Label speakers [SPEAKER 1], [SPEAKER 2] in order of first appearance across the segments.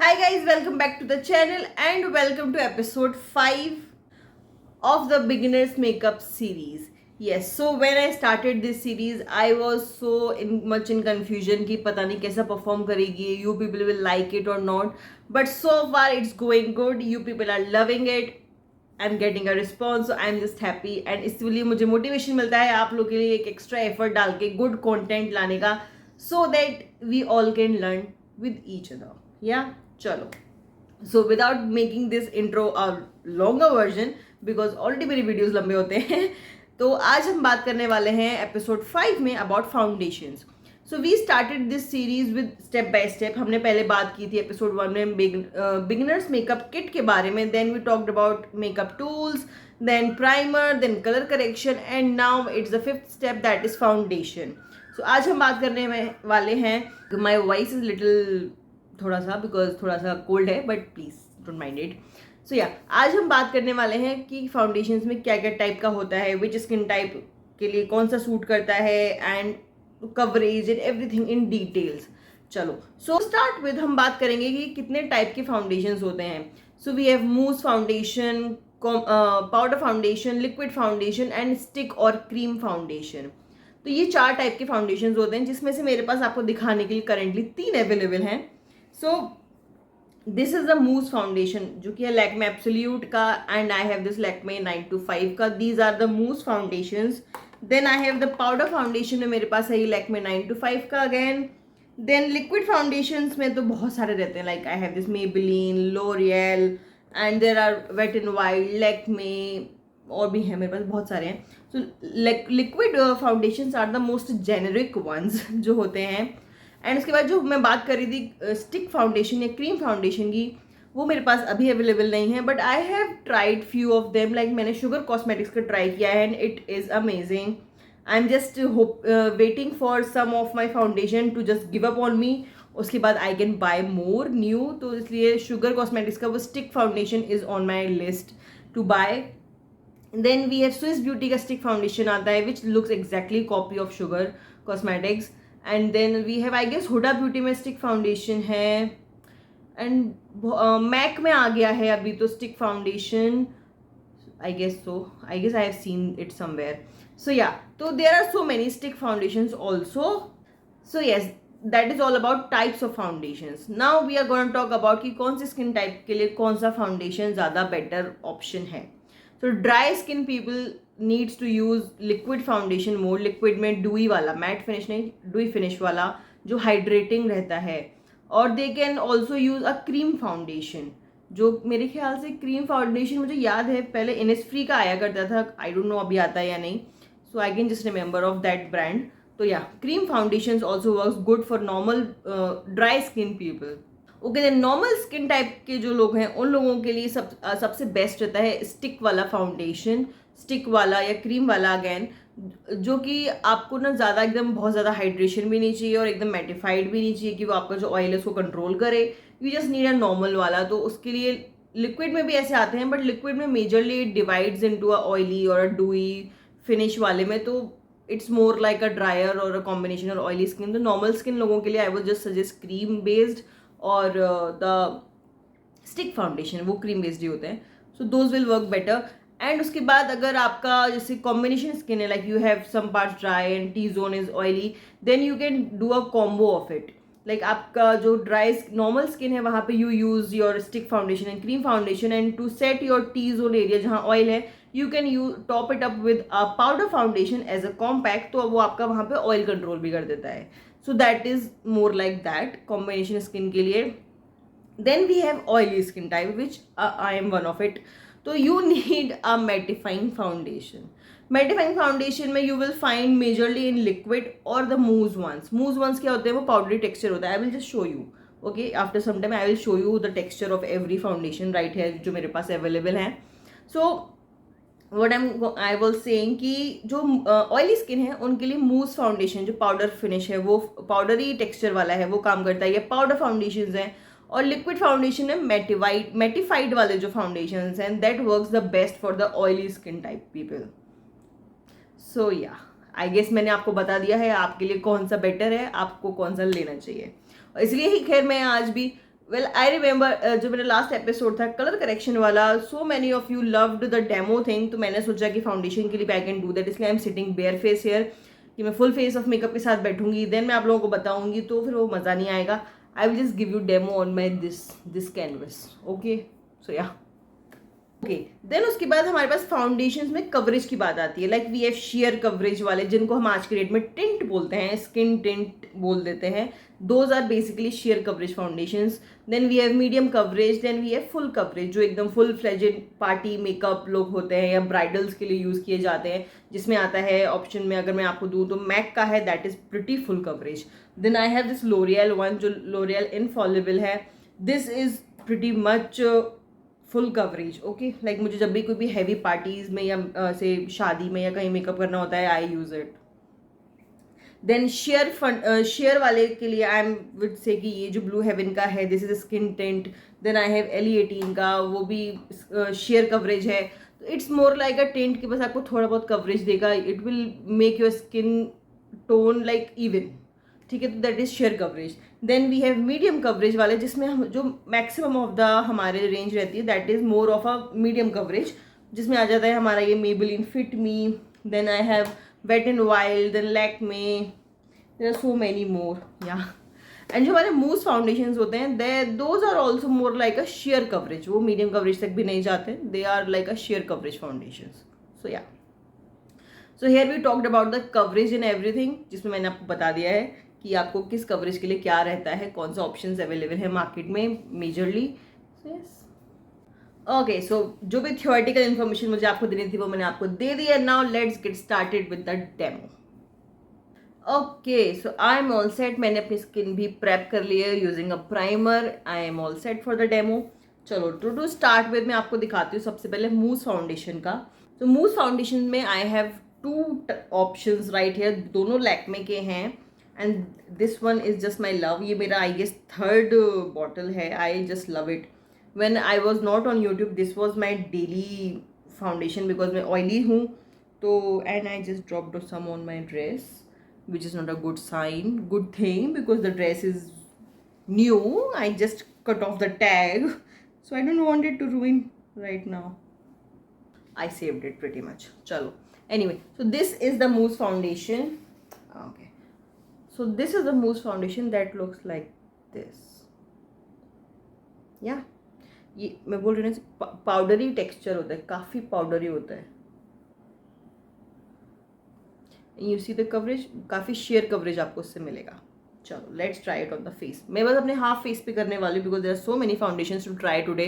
[SPEAKER 1] Hi guys, welcome back to the channel and welcome to episode 5 of the beginners makeup series. Yes, so when I started this series, I was so much in confusion कि पता नहीं कैसा perform करेगी, you people will like it or not. But so far it's going good, you people are loving it. I'm getting a response, so I'm just happy and इसलिए मुझे motivation मिलता है आप लोग के लिए एक extra effort डाल के good content लाने का so that we all can learn with each other. Yeah, चलो. So without making this intro a longer version because already मेरी वीडियोज लंबे होते हैं तो आज हम बात करने वाले हैं एपिसोड 5 में about foundations. So we started this series with step by step. हमने पहले बात की थी एपिसोड 1 में बिगिनर्स मेकअप किट के बारे में. Then we talked about makeup tools, then primer, then colour correction and now it's the fifth step that is foundation. So आज हम बात करने वाले हैं. माई वॉइस इज लिटिल थोड़ा सा बिकॉज थोड़ा सा कोल्ड है but please don't mind it. So yeah आज हम बात करने वाले हैं कि फाउंडेशंस में क्या क्या टाइप का होता है, विच स्किन टाइप के लिए कौन सा सूट करता है and coverage and everything in details. चलो सो स्टार्ट विद हम बात करेंगे कि कितने टाइप के फाउंडेशंस होते हैं. So we have mousse foundation, powder foundation, liquid foundation and stick और क्रीम फाउंडेशन. तो ये 4 टाइप के फाउंडेशंस होते हैं जिसमें से मेरे पास आपको दिखाने के लिए करेंटली 3 अवेलेबल हैं. So this is the mousse foundation जो कि है लैक्मे एब्सोल्यूट का and I have this Lakme 925 का. These are the mousse foundations. Then I have the powder foundation में मेरे पास है ये लैक्मे 925 का अगेन. देन लिक्विड फाउंडेशंस में तो बहुत सारे रहते हैं like I have this Maybelline, L'Oreal and there are wet and wild, Lakme और भी है मेरे पास बहुत सारे हैं. So liquid foundations are the most generic ones जो होते हैं. एंड उसके बाद जो मैं बात कर रही थी स्टिक फाउंडेशन या क्रीम फाउंडेशन की, वो मेरे पास अभी अवेलेबल नहीं है but I have tried few of them. Like मैंने शुगर कॉस्मेटिक्स का ट्राई किया है and it is amazing. I am just waiting for some of my foundation to just give up on me. उसके बाद I can buy more new. तो इसलिए Sugar cosmetics का वो stick foundation is on my list to buy. Then we have Swiss beauty का stick foundation आता है which looks exactly copy of sugar cosmetics. And then we have I guess Huda beauty में stick foundation है and MAC में आ गया है अभी तो stick foundation. I guess I have seen it somewhere. So yeah तो there are so many stick foundations also. So yes that is all about types of foundations. Now we are going talk about कि कौन सी skin type के लिए कौन सा foundation ज़्यादा better option है. So dry skin people needs to use liquid foundation more. Liquid में dewy वाला, मैट फिनिश नहीं, डुई फिनिश वाला जो हाइड्रेटिंग रहता है. और they can also use a cream foundation जो मेरे ख्याल से क्रीम फाउंडेशन मुझे याद है पहले इनिसफ्री का आया करता था. आई डोंट नो अभी आता है या नहीं. So I can just remember of that brand. तो yeah cream foundation also works good for normal dry skin people. Okay then normal skin type के जो लोग हैं उन लोगों के लिए सबसे बेस्ट रहता है स्टिक वाला फाउंडेशन, स्टिक वाला या क्रीम वाला अगेन, जो कि आपको ना ज़्यादा एकदम बहुत ज़्यादा हाइड्रेशन भी नहीं चाहिए और एकदम मैटिफाइड भी नहीं चाहिए कि वो आपका जो ऑयल है उसको कंट्रोल करे. You just need a normal वाला. तो उसके लिए लिक्विड में भी ऐसे आते हैं बट लिक्विड में majorly divides into a oily और अ डूई फिनिश वाले में. तो it's more like a dryer और अ कॉम्बिनेशन और ऑयली स्किन. तो नॉर्मल स्किन लोगों के लिए I would just suggest cream based और द स्टिक फाउंडेशन वो क्रीम बेस्ड ही होते हैं. So those will work better. And उसके बाद अगर आपका जैसे कॉम्बिनेशन स्किन है like you have some parts dry and T zone is oily, then you can do a combo of it. Like आपका जो ड्राई नॉर्मल स्किन है वहाँ पे you use your stick foundation and cream foundation and to set your T zone area जहाँ oil है you can you top it up with a powder foundation as a compact. तो वो आपका वहाँ पे ऑयल कंट्रोल भी कर देता है. So that is more like that combination skin के लिए. Then we have oily skin type which I am one of it. So you need a mattifying foundation. Mattifying foundation में you will find majorly in liquid or the mousse ones. Mousse ones क्या होते हैं, वो powdery texture होता है. I will just show you. Okay, after some time I will show you the texture of every foundation right here जो मेरे पास available है. So what I was saying कि जो ऑयली स्किन है उनके लिए मूस फाउंडेशन जो पाउडर फिनिश है वो पाउडरी टेक्सचर वाला है वो काम करता है. ये पाउडर फाउंडेशन हैं. और लिक्विड फाउंडेशन है मैटिफाइड वाले जो फाउंडेशन हैं that works the best for the oily skin type people. So yeah I guess मैंने आपको बता दिया है आपके लिए कौन सा बेटर है, आपको कौन सा लेना चाहिए. और इसलिए ही खैर मैं आज भी वेल आई रिमेंबर जो मेरा लास्ट एपिसोड था कलर करेक्शन वाला, so many of you loved the demo thing, तो मैंने सोचा कि फाउंडेशन के लिए आई कैन डू दैट, इसलिए I am sitting bare face here, कि मैं फुल फेस ऑफ मेकअप के साथ बैठूंगी, देन मैं आप लोगों को बताऊंगी, तो फिर वो मज़ा नहीं आएगा. I will just give you demo on my this canvas. Okay, so yeah okay. Then उसके बाद हमारे पास फाउंडेशन में कवरेज की बात आती है. Like we have sheer coverage वाले, जिनको हम आज के डेट में टिंट बोलते हैं, स्किन टिंट बोल देते हैं. Those are basically sheer coverage foundations. Then we have medium coverage, then we have full coverage, जो एकदम फुल फ्लेजेड पार्टी मेकअप लोग होते हैं या ब्राइडल्स के लिए यूज़ किए जाते हैं, जिसमें आता है ऑप्शन में अगर मैं आपको दूँ तो मैक का है, that is pretty full coverage. Then I have this L'Oreal one, जो लोरियल इनफॉलेबल है. This is pretty much full coverage. Okay, like मुझे जब भी कोई भी हैवी पार्टीज में या से शादी में या कहीं मेकअप करना होता है, आई यूज इट. देन शेयर वाले के लिए आई एम विड से कि ये जो ब्लू हेवन का है, this is skin tint. Then I have LE18 का, वो भी शेयर कवरेज है. It's more like a tint कि बस आपको थोड़ा बहुत कवरेज देगा. It will make your skin tone like even. ठीक है, तो that is sheer coverage. Then we have medium coverage वाले, जिसमें हम जो मैक्सिमम ऑफ द हमारे रेंज रहती है, that is more of a medium coverage, जिसमें आ जाता है हमारा ये Maybelline fit me. Then I have wet and wild, then Lakme, there are so many more yeah. And जो हमारे मूस फाउंडेशन होते हैं, they those are also more like a sheer coverage. वो मीडियम कवरेज तक भी नहीं जाते, they are like a sheer coverage foundation. So yeah, so here we talked about the coverage in everything, जिसमें मैंने आपको बता दिया है कि आपको किस कवरेज के लिए क्या रहता है, कौन सा ऑप्शंस अवेलेबल है मार्केट में मेजरली. ओके, सो जो भी थियोरेटिकल इन्फॉर्मेशन मुझे आपको देनी थी वो मैंने आपको दे दी है. Now let's get started with the demo. Okay, so I am all set. मैंने अपनी स्किन भी प्रेप कर ली है using a primer. I am all set for the demo. चलो, टू स्टार्ट विद मैं आपको दिखाती हूँ सबसे पहले मूस फाउंडेशन का. तो मूस फाउंडेशन में I have two options right here, दोनों लैक्मे के हैं. And this one is just my love. ये मेरा आई गेस थर्ड बॉटल है. I just love it. When I was not on YouTube, this was my daily foundation, because मैं oily हूँ. तो and I just dropped some on my dress, which is not a good thing, because the dress is new. I just cut off the tag, so I don't want it to ruin right now. I saved it pretty much. Chalo, anyway, so this is the mousse foundation. Okay, so this is the mousse foundation that looks like this. Yeah, ये मैं बोल रही हूँ powdery texture होता है, काफ़ी powdery होता है. यू सी द कवरेज, काफ़ी शेयर कवरेज आपको उससे मिलेगा. चलो, let's try it on the face. मैं बस अपने हाफ फेस पे करने वाली हूँ, because there are so many foundation to try today.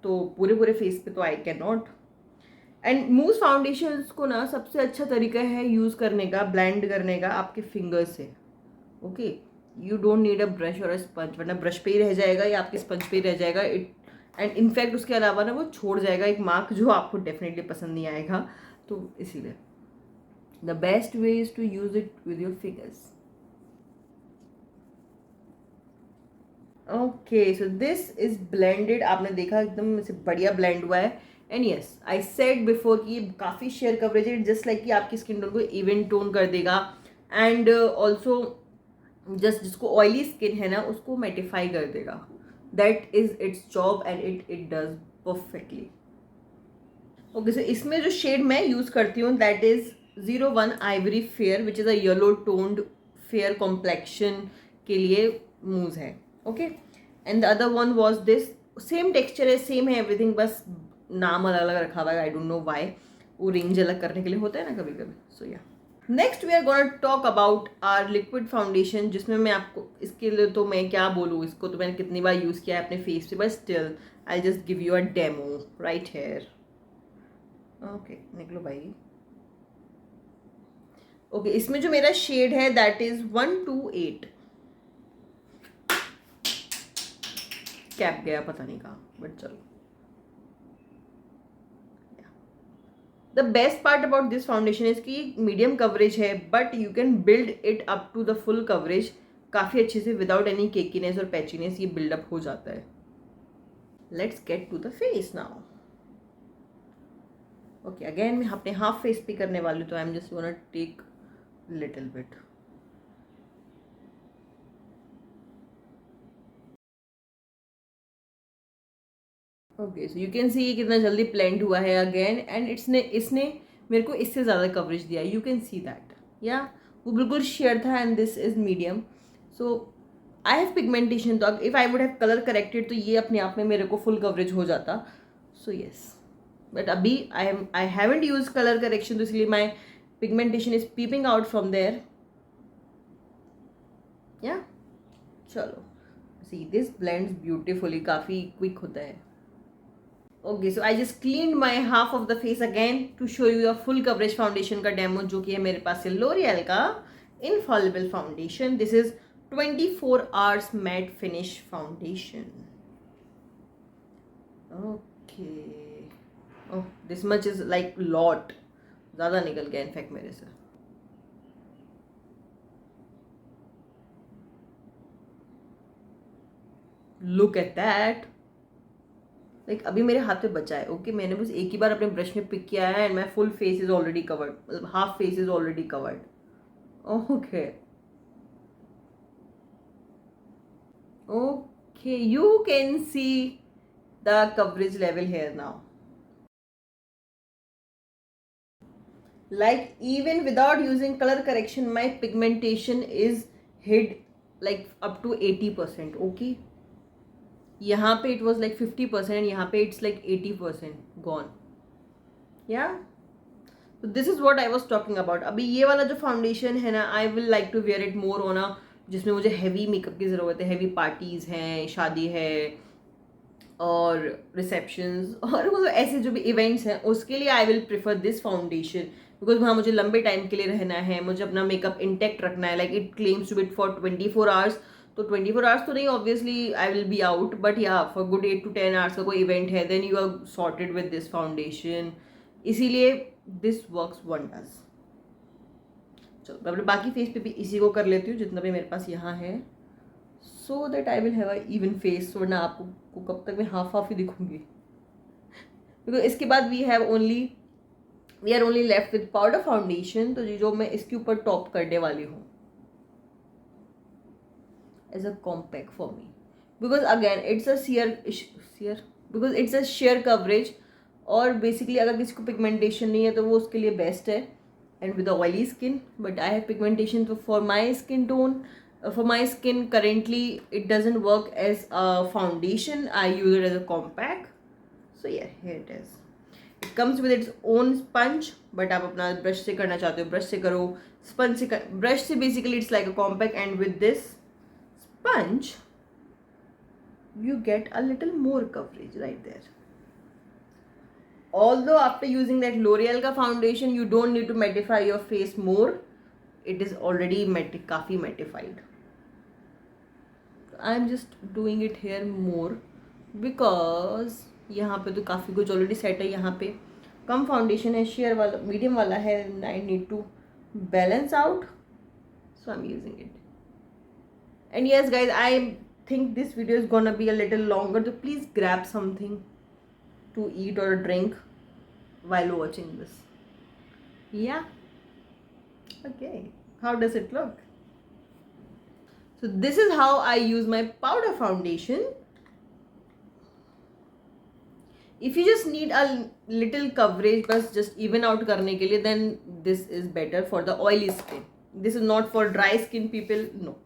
[SPEAKER 1] तो पूरे फेस पे तो I can not. And mousse foundation को ना सबसे अच्छा तरीका है यूज़ करने का, ब्लेंड करने का, आपके फिंगर से. Okay, you don't need a brush और अ स्पंज, वरना ब्रश पे ही रह जाएगा या आपके स्पंज पे ही रह जाएगा. एंड इनफैक्ट उसके अलावा ना वो छोड़ जाएगा एक मार्क, जो आपको डेफिनेटली पसंद नहीं आएगा. तो इसीलिए the best way is to use it with your fingers. Okay, so this is blended. आपने देखा एकदम से बढ़िया ब्लेंड हुआ है. And yes, I said before कि ये काफ़ी शेयर कवरेज है, जस्ट लाइक कि आपकी स्किन टोन को इवन टोन कर देगा. एंड ऑल्सो जस्ट जिसको ऑयली स्किन है ना, उसको मेटिफाई कर देगा. That is its job and it does perfectly. Okay, so इसमें जो शेड मैं यूज़ करती हूँ, that is 01 ivory fair, which is a yellow toned fair complexion के लिए मूज है. Okay, and the other one was this. Same texture है, सेम है एवरीथिंग, बस नाम अलग अलग रखा हुआ है. आई डोंट नो वाई, वो रेंज अलग करने के लिए होता है ना कभी कभी. So yeah, next we are gonna talk about our liquid foundation, जिसमें मैं आपको इसके लिए तो मैं क्या बोलूँ, इसको तो मैंने कितनी बार यूज़ किया है अपने फेस पे, but still I just give you a demo right here. Okay, निकलो भाई. ओके, इसमें जो मेरा शेड है दैट इज 128. कैप गया पता नहीं कहाँ, बट चलो. The best part about this foundation is कि मीडियम कवरेज है, but you can build it up to the full coverage काफ़ी अच्छे से, विदाउट एनी केकीनेस और पैचीनेस. ये बिल्डअप हो जाता है. Let's get to the face now. Okay, again मैं अपने हाफ फेस पे करने वाली हूँ, तो I am just gonna take little bit. Okay, so you can see कितना जल्दी ब्लेंड हुआ है अगेन, एंड इसने मेरे को इससे ज़्यादा कवरेज दिया, यू कैन सी दैट। या वो बिल्कुल शेयर था and this is medium. So I have pigmentation, तो if I would have colour corrected तो ये अपने आप में मेरे को फुल कवरेज हो जाता। सो येस, बट अभी I haven't use colour correction, तो इसलिए my pigmentation is peeping out from there. Yeah चलो, सी दिस ब्लेंड्स ब्यूटिफुली, काफ़ी क्विक होता है। Okay, so I just clean my half of the face again to show you the full coverage foundation का demo, जो कि है मेरे पास से लोरियल का infallible foundation. This is 24 hours matte finish foundation. Okay. Oh, this much is like lot. ज़्यादा निकल गया इनफैक्ट मेरे से। Look at that. लाइक अभी मेरे हाथ पे बचा है। ओके, मैंने बस एक ही बार अपने ब्रश में पिक किया है and my full face is already covered, मतलब half face is already covered. Okay okay, you can see the coverage level here now. Like even without using color correction, my pigmentation is hid like up to 80%. Okay, यहाँ पे it was like 50%, यहाँ पे it's like 80% gone. Yeah, so this is what I was talking about. अभी ये वाला जो foundation है ना, I will like to wear it more on a जिसमें मुझे हैवी मेकअप की ज़रूरत है, हैवी पार्टीज़ हैं, शादी है और रिसेप्शंस और मतलब ऐसे जो भी इवेंट्स हैं, उसके लिए I will prefer this foundation, because वहाँ मुझे लंबे टाइम के लिए रहना है, मुझे अपना मेकअप इंटेक्ट रखना है। Like it claims to be for 24 hours, तो 24 hours तो नहीं, obviously I will be out, but yeah for good 8 to 10 hours का कोई इवेंट है, then you are sorted with this foundation. इसीलिए दिस वर्क्स वंडर्स। चलो मैं अपने बाकी फेस पे भी इसी को कर लेती हूँ जितना भी मेरे पास यहाँ है, so that I will have a even face, वरना आपको कब तक मैं हाफ हाफ ही दिखूंगी। बिकॉज इसके बाद we are only left with powder foundation, तो जो मैं इसके ऊपर टॉप करने वाली हूँ as a compact for me, because again it's a because it's a sheer coverage, और बेसिकली अगर किसी को पिगमेंटेशन नहीं है तो वो उसके लिए बेस्ट है, and with oily skin. But I have pigmentation, तो for my skin tone, for my skin currently it doesn't work as a foundation, I use it as a compact. So yeah, here it is. It comes with its own sponge, but आप अपना brush से करना चाहते हो brush से करो, sponge से brush से basically it's like a compact, and with this sponge you get a little more coverage right there. Although after using that L'Oreal का foundation you don't need to mattify your face more, it is already काफ़ी mattified. I am just doing it here more because यहाँ पे तो काफ़ी कुछ already set है, यहाँ पे कम फाउंडेशन है, शेयर वाला मीडियम वाला है, I need to balance out, so I am using it. And yes guys, I think this video is gonna be a little longer, तो please grab something to eat और drink while watching this. Yeah, okay, how does it look? So this is how I use my powder foundation. If you just need a little coverage बस just even out करने के लिए, then this is better for the oily skin. This is not for dry skin people, no.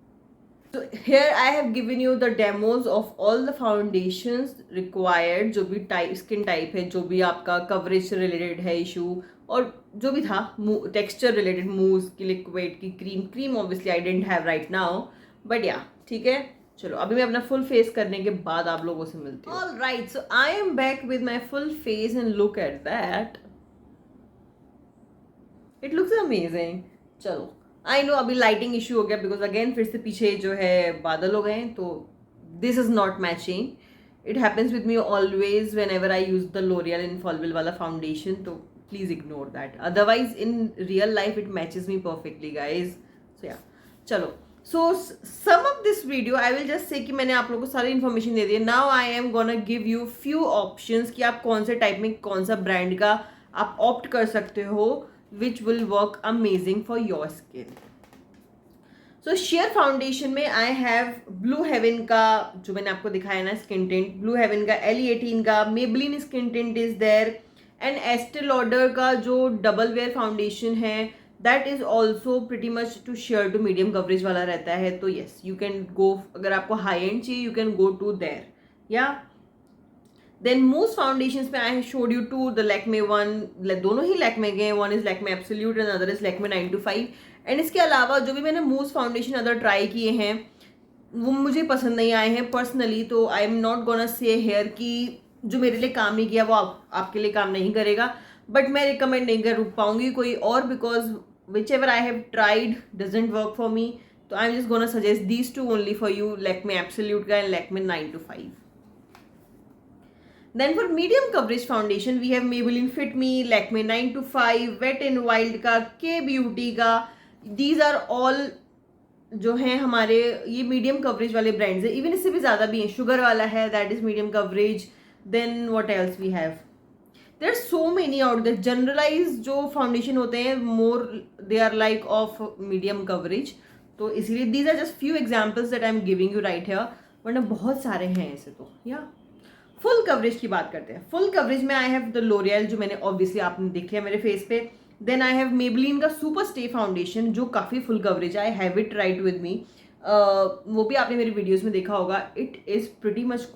[SPEAKER 1] So here I have given you the demos of all the foundations required, जो भी skin type है, जो भी आपका coverage से related है issue, और जो भी था टेक्सचर रिलेटेड, मूव की, लिक्विड की, cream obviously I didn't have right now, but या ठीक है। चलो अभी मैं अपना फुल फेस करने के बाद आप लोगों से मिलती हूँ। All right, so I am back with my full face and look at that, it looks amazing. चलो आई नो अभी लाइटिंग इशू हो गया, बिकॉज अगेन फिर से पीछे जो है बादल हो गए हैं, तो this is not matching. It happens with me always when ever I use the L'Oreal infallible वाला फाउंडेशन, तो please ignore that, otherwise in real life it matches me perfectly guys. So yeah चलो, so some of this video I will just say कि मैंने आप लोगों को सारी information दे दी है। Now I am gonna give you few options कि आप कौन से टाइप में, कौन सा ब्रांड का आप ऑप्ट कर सकते हो, which will work amazing for your skin. So share foundation में आई हैव ब्लू हेवन का, जो मैंने आपको दिखाया ना स्किन टिंट, ब्लू हेवन का L18 का, Maybelline skin tint is there, and Estee Lauder का जो डबल वेयर फाउंडेशन है that is also pretty much to sheer to medium coverage वाला रहता है. तो येस यू कैन गो, अगर आपको हाई एंड चाहिए you can go to there. Yeah then most foundation में I showed you to the Lakme one, दोनों ही लैक्मे के हैं. One is Lakme absolute and other is Lakme 925. एंड इसके अलावा जो भी मैंने मूस फाउंडेशन अदर ट्राई किए हैं वो मुझे पसंद नहीं आए हैं पर्सनली. तो I am not gonna say here कि जो मेरे लिए काम नहीं किया वो आपके लिए काम नहीं करेगा, बट मैं रिकमेंड नहीं कर पाऊंगी कोई और, because which ever I have tried doesn't work for me. तो I am just gonna suggest these two only for you, Lakme absolute का and Lakme 925. Then for medium coverage foundation we have Maybelline Fit Me, Lakme 925, Wet n Wild का, K Beauty का. These are all जो हैं हमारे ये medium coverage वाले brands हैं. Even इससे भी ज़्यादा भी हैं. शुगर वाला है, that is medium coverage. Then what else we have, there are so many out there. Generalize जो फाउंडेशन होते हैं more they are like of medium coverage. तो इसीलिए these are just few examples that I am giving you right here, वरना बहुत सारे हैं ऐसे. तो या फुल कवरेज की बात करते हैं. फुल कवरेज में आई हैव द लोरियल, जो मैंने ऑब्वियसली आपने देख लिया मेरे फेस पे. देन आई हैव मेबलिन का सुपर स्टे फाउंडेशन जो काफ़ी फुल कवरेज है. I have it right with me, वो भी आपने मेरी वीडियोस में देखा होगा. It is pretty much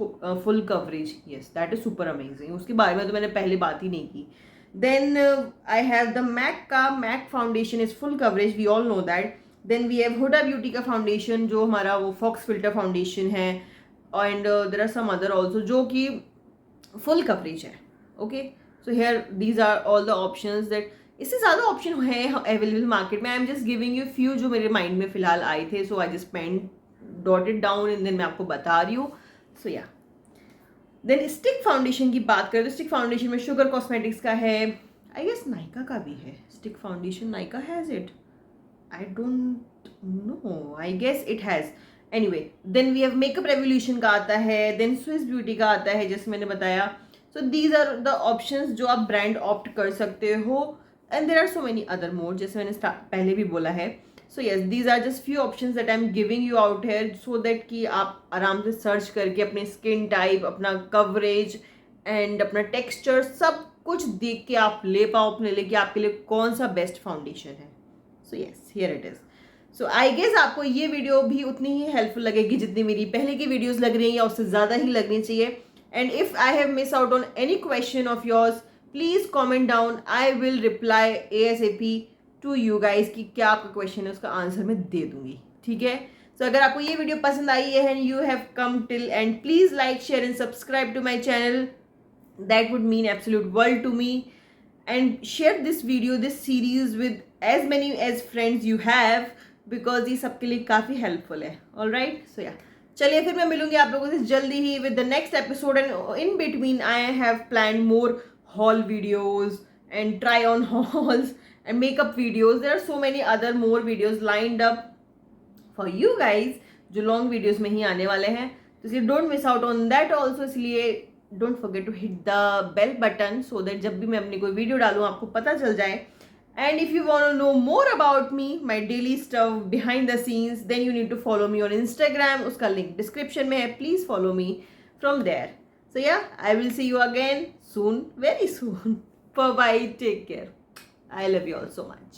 [SPEAKER 1] full coverage. Yes that is super amazing. उसके बारे में तो मैंने पहले बात ही नहीं की. Then I have the MAC का, MAC foundation is full coverage, we all know that. Then we have Huda Beauty का फाउंडेशन जो हमारा वो फॉक्स फिल्टर फाउंडेशन है. And there are some other also जो कि फुल कवरेज है. Okay, so here these are all the options that, इससे ज़्यादा ऑप्शन है अवेलेबल मार्केट में. I am just giving you few जो मेरे माइंड में फिलहाल आए थे. So I just pen dotted down and then मैं आपको बता रही हूँ. सो या देन स्टिक फाउंडेशन की बात करें तो स्टिक फाउंडेशन में शुगर कॉस्मेटिक्स का है. आई गेस नायका का भी है stick foundation. Nykaa has it, I don't know, I guess it has. Anyway, then we have Makeup Revolution का आता है. देन स्विस ब्यूटी का आता है जैसे मैंने बताया. So these are the options जो आप ब्रांड ऑप्ट कर सकते हो. And there are so many other more जैसे मैंने पहले भी बोला है. So yes these are just few options that I am giving you out here so that कि आप आराम से सर्च करके अपने स्किन टाइप, अपना कवरेज एंड अपना टेक्स्चर सब कुछ देख के आप ले पाओ अपने लिए कि आपके लिए कौन सा बेस्ट फाउंडेशन है. So yes here it is. So I guess आपको ये वीडियो भी उतनी ही हेल्पफुल लगेगी जितनी मेरी पहले की वीडियोस लग रही हैं या उससे ज़्यादा ही लगनी चाहिए. And if I have miss out on any question of yours please comment down, I will reply ASAP to you guys कि क्या आपका क्वेश्चन है उसका आंसर मैं दे दूंगी. ठीक है. सो अगर आपको ये वीडियो पसंद आई है and you have come till end please like share and subscribe to my channel, that would mean absolute world to me. And share this video, this series with as many as friends you have, because ये सबके लिए काफ़ी helpful है. All right. सो या चलिए फिर मैं मिलूंगी आप लोगों से जल्दी ही with the next episode. And in between I have plan more haul videos and try on hauls and makeup videos. There are so many other more videos lined up for you guys जो long videos में ही आने वाले हैं. तो इसलिए don't miss out on that also. इसलिए don't forget to hit the bell button so that जब भी मैं अपनी कोई वीडियो डालूँ आपको पता चल जाए. And if you want to know more about me, my daily stuff behind the scenes, then you need to follow me on Instagram. उसका link description में है. Please follow me from there. So yeah, I will see you again soon, very soon. Bye bye. Take care. I love you all so much.